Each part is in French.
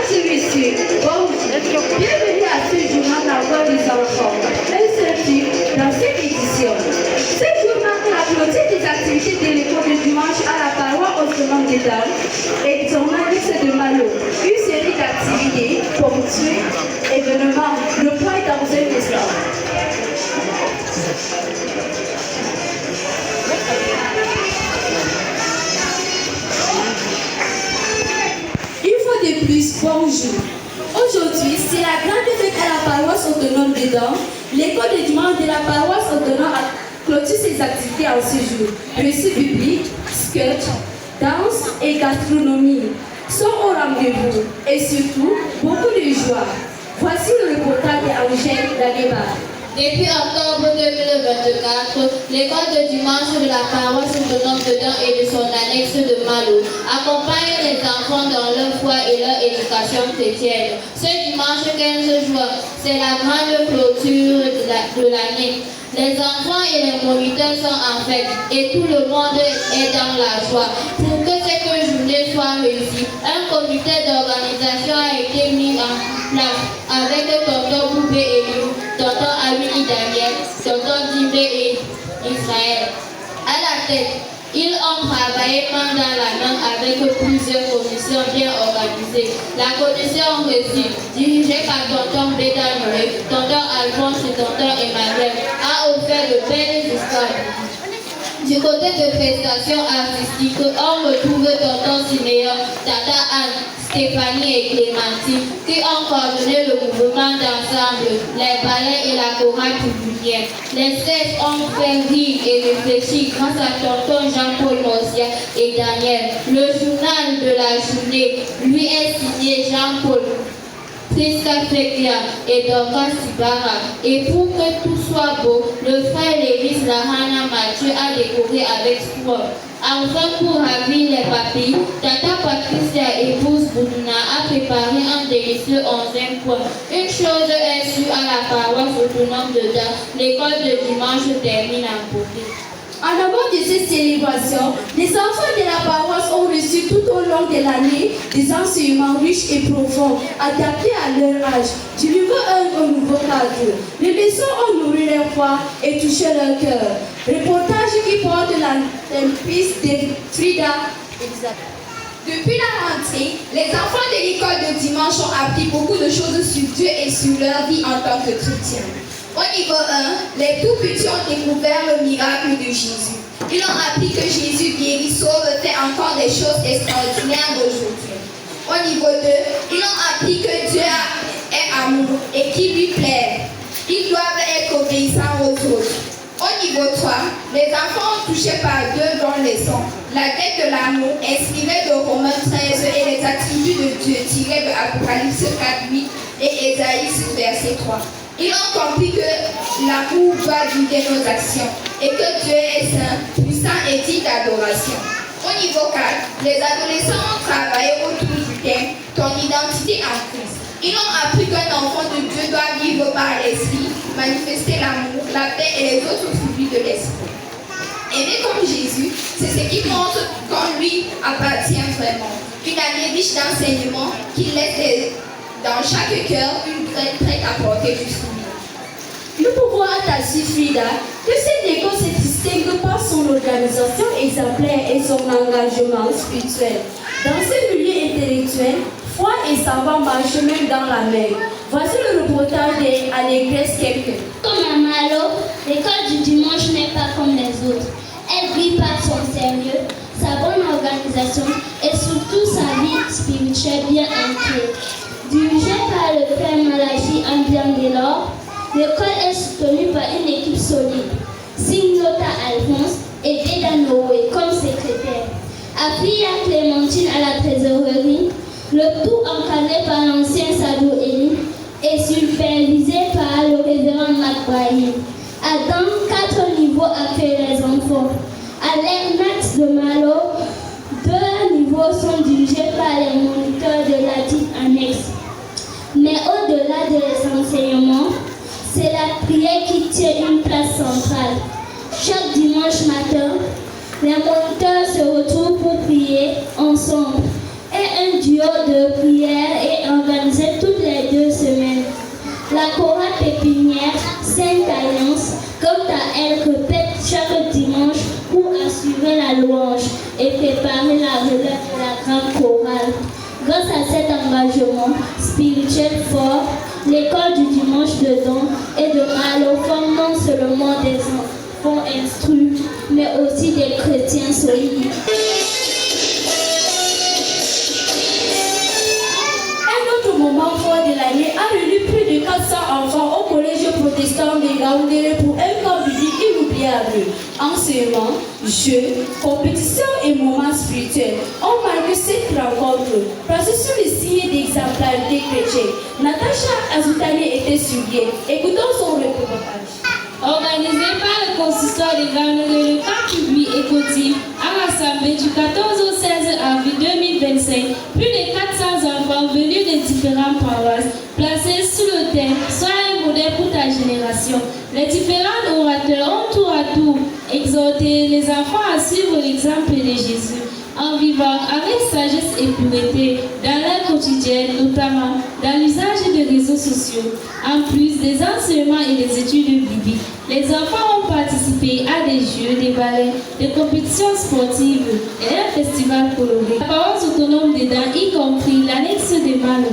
celui-ci. Bonjour. Bienvenue à ce journal La Voix des enfants. Un seul type dans cette édition. Ce journal a clôturé des activités de l'école de dimanche à la paroisse autonome des Dames et son analyse de Malo. Une série d'activités ponctuées, événements, le point est dans un instant. De plus, bonjour. Aujourd'hui, c'est la grande fête à la paroisse autonome des Dames. L'école de dimanche de la paroisse autonome a clôturé ses activités en ce jour. Récit biblique, sketch, danse et gastronomie sont au rendez-vous et surtout beaucoup de joie. Voici le reportage d'Angèle Dageba. Depuis octobre 2024, l'école de dimanche de la paroisse autonome de Dames et de son annexe de Malo accompagne les enfants dans leur foi et leur éducation chrétienne. Ce dimanche 15 juin, c'est la grande clôture de l'année. Les enfants et les moniteurs sont en fête et tout le monde est dans la joie. Pour que cette journée soit réussie, un comité d'organisation a été mis en place avec tonton Boubé et nous, tonton Amini Daniel, tonton Dimbe et Israël. À la tête, ils ont travaillé main dans la main avec plusieurs commissions bien organisées. La commission reçue, dirigée par tonton Bédanoé, tonton Alphonse et tonton Emmanuel, a offert de belles histoires. Du côté de prestations artistiques, on retrouve tonton Siméon, tata Anne, Stéphanie et Clémentine qui ont coordonné le mouvement d'ensemble, les ballets et la chorale publique. Les 16 ont fait rire et réfléchir grâce à tonton Jean-Paul Morcia et Daniel. Le journal de la journée lui est signé Jean-Paul Priska Feklia et Dorcas Sibara. Et pour que tout soit beau, le frère Lévis Lahana Mathieu a décoré avec soin. Enfin, pour ravir les papilles, Tata Patricia, épouse Boudouna, a préparé un délicieux 11e point. Une chose est sûre à la paroisse autonome de Dames, l'école de dimanche termine en beauté. En amont de cette célébration, les enfants de la paroisse ont reçu tout au long de l'année des enseignements riches et profonds, adaptés à leur âge, du niveau 1 au nouveau cadre. Les leçons ont nourri leur foi et touché leur cœur. Reportage qui porte la piste de Frida. Exact. Depuis la rentrée, les enfants de l'école de dimanche ont appris beaucoup de choses sur Dieu et sur leur vie en tant que chrétiens. Au niveau 1, les tout petits ont découvert le miracle de Jésus. Ils ont appris que Jésus guérit, sauve, fait encore des choses extraordinaires aujourd'hui. Au niveau 2, ils ont appris que Dieu est amour et qu'il lui plaît. Ils doivent être obéissants aux autres. Au niveau 3, les enfants ont touché par deux grandes leçons. La dette de l'amour, inspirée de Romains 13 et les attributs de Dieu tirés de Apocalypse 4, 8 et Ésaïe 6, verset 3. Ils ont compris que l'amour doit guider nos actions et que Dieu est saint, puissant et digne d'adoration. Au niveau 4, les adolescents ont travaillé autour du thème « Ton identité en Christ ». Ils ont appris qu'un enfant de Dieu doit vivre par l'esprit, manifester l'amour, la paix et les autres fruits de l'esprit. Aimer comme Jésus, c'est ce qui montre qu'on lui appartient vraiment. Une année riche d'enseignements qui laisse dans chaque cœur une graine prête à porter du fruit. Nous pouvons attester, Frida, que cette école se distingue par son organisation exemplaire et son engagement spirituel. Dans ce milieu intellectuel, foi et savoir marchent même dans la mer. Voici le reportage d'Allégresse Quelqu'un. Comme à Malo, l'école du dimanche n'est pas comme les autres. Elle brille par son sérieux, sa bonne organisation et surtout sa vie spirituelle bien ancrée. Dirigée par le frère Malachi Ambian Delors, l'école est soutenue par une équipe solide. Signota Alphonse et Beda Noé comme secrétaire. Afia Clémentine à la trésorerie, le tout encadré par l'ancien Sadou Eli et supervisé par le révérend Macbrahi. Adam, 4 niveaux accueillent les enfants. À l'Ernax de Malo, 2 niveaux sont dirigés par les moniteurs de la dite annexe. Mais au-delà des enseignements, c'est la prière qui tient une place centrale. Chaque dimanche matin, les moniteurs se retrouvent pour prier ensemble. Et un duo de prière et un chaque dimanche pour assurer la louange et préparer la relève de la grande chorale. Grâce à cet engagement spirituel fort, l'école du dimanche de Don et de Malo forme non seulement des enfants instruits, mais aussi des chrétiens solides. Un autre moment fort de l'année a réuni plus de 400 enfants au collège protestant de Gaoundéré pour un camp biblique inoubliable. Enseignement, jeux, compétitions et moments spirituels ont marqué cette rencontre. Placée sur le signe d'exemplarité chrétienne, Natacha Azoutane était sur guet. Écoutons son reportage. Organisé par le consistoire de Gaoundéré, le camp public et collectif a rassemblé du 14 au 16 avril 2025 plus de 400 enfants venus de différentes paroisses placés sous le thème « Sois un modèle pour ta génération ». Les différents orateurs ont tour à tour exhorté les enfants à suivre l'exemple de Jésus en vivant avec sagesse et pureté dans leur quotidien, notamment dans l'usage des réseaux sociaux. En plus des enseignements et des études bibliques, les enfants ont participé à des jeux, des ballets, des compétitions sportives et un festival coloré. La paroisse autonome dedans, y compris l'annexe de Malo,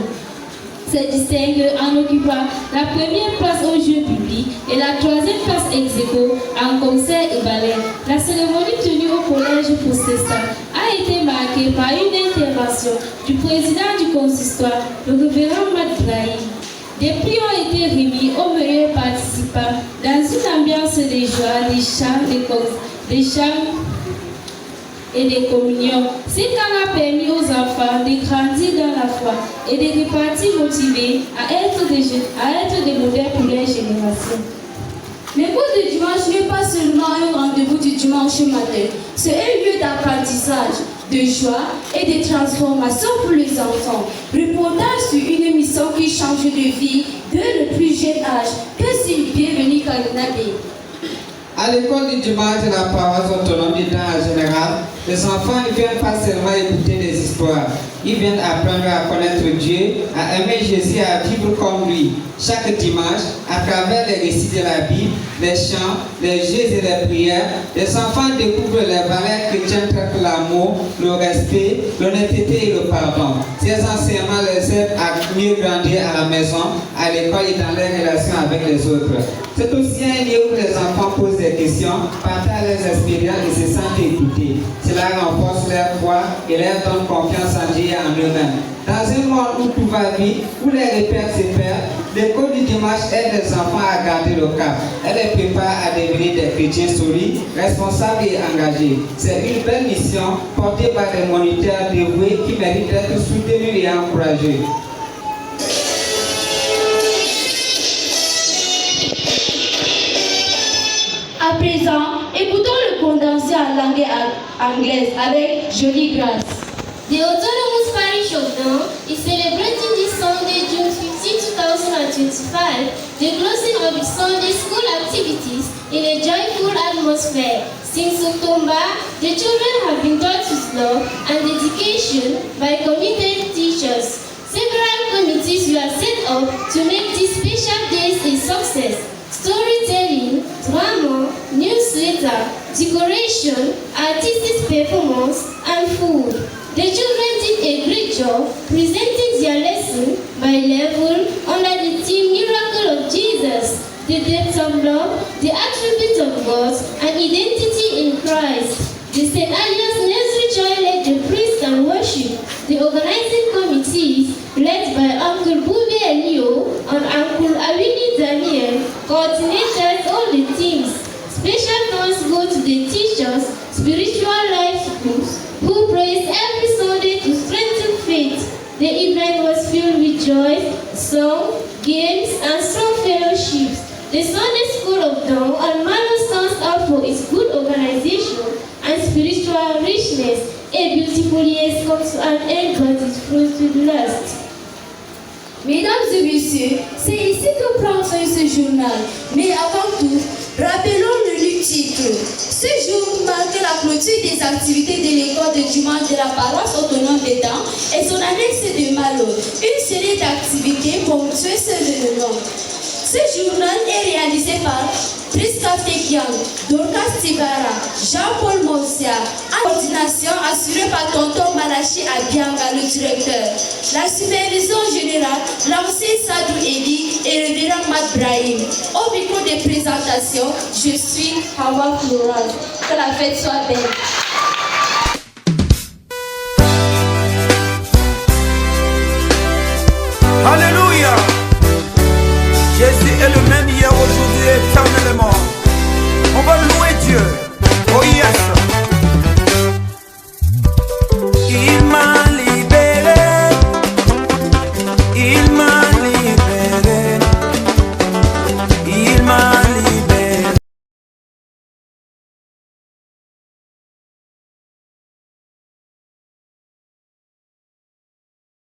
se distingue en occupant la première place aux Jeux publics et la troisième place ex aequo en concert et ballet. La cérémonie tenue au collège protestant a été marquée par une intervention du président du consistoire, le révérend Matt Brahim. Des prix ont été remis aux meilleurs participants dans une ambiance de joie, des chants et des communions. Ce camp a permis aux enfants de grandir dans la foi et de repartir motivés à être des modèles pour leur génération. L'école du dimanche n'est pas seulement un rendez-vous du dimanche matin, c'est un lieu d'apprentissage, de joie et de transformation pour les enfants. Reportage sur une émission qui change de vie dès le plus jeune âge. Que c'est bienvenue Kaninabe. À l'école du dimanche de la paroisse autonome d'État en général, les enfants ne viennent pas seulement écouter des histoires, ils viennent apprendre à connaître Dieu, à aimer Jésus et à vivre comme lui. Chaque dimanche, à travers les récits de la Bible, les chants, les jeux et les prières, les enfants découvrent les valeurs chrétiennes telles que l'amour, le respect, l'honnêteté et le pardon. Ces enseignements les aident à mieux grandir à la maison, à l'école et dans leurs relations avec les autres. C'est aussi un lieu où les enfants posent des questions, partagent leurs expériences et se sentent écoutés. Cela renforce leur foi et leur donne confiance en Dieu et en eux-mêmes. Dans un monde où tout va vite, où les repères se perdent, l'école du dimanche aide les enfants à garder le cap. Elle les prépare à devenir des chrétiens solides, responsables et engagés. C'est une belle mission portée par des moniteurs dévoués qui méritent d'être soutenus et encouragés. À présent, écoutons le condensé en langue anglaise avec Jolie Grâce. The Autonomous Parish of Don is celebrating this Sunday, June 15, 2025, the closing of its Sunday school activities in a joyful atmosphere. Since October, the children have been taught with love and dedication by committed teachers. Several committees were set up to make these special days a success. Storytelling, drama, newsletter, decoration, artistic performance, and food. The children did a great job presenting their lesson by level under the theme Miracle of Jesus, the depth of love, the attributes of God, and identity in Christ. The St. Agnes Nursery Joy led the praise and worship. The organizing committees, led by Uncle Bube Elio and Uncle Awini Daniel, coordinated all the teams. Special thanks go to the teachers, spiritual life schools, who praise every Sunday to strengthen faith. The evening was filled with joy, song, games, and strong fellowships. The Sunday School of Dawn and Malo stands out for its good organization and spiritual richness. A beautiful year comes to an end, but its fruit will last. Mesdames et messieurs, c'est ici que prend fin ce journal. Mais avant tout, rappelons le titre. Ce jour marque la clôture des activités de l'école de dimanche de la paroisse autonome des Dents et son annexe de Malo. Une série d'activités ponctuées sur le nom. Ce journal est réalisé par Priska Tekian, Dorcas Tibara, Jean-Paul Monsia, en coordination assurée par Tonton Malachi Abianga, le directeur. La supervision générale, l'ancien Sadou Eli et le révérend Matt Brahim. Au micro des présentations, je suis Hawa Floral. Que la fête soit belle.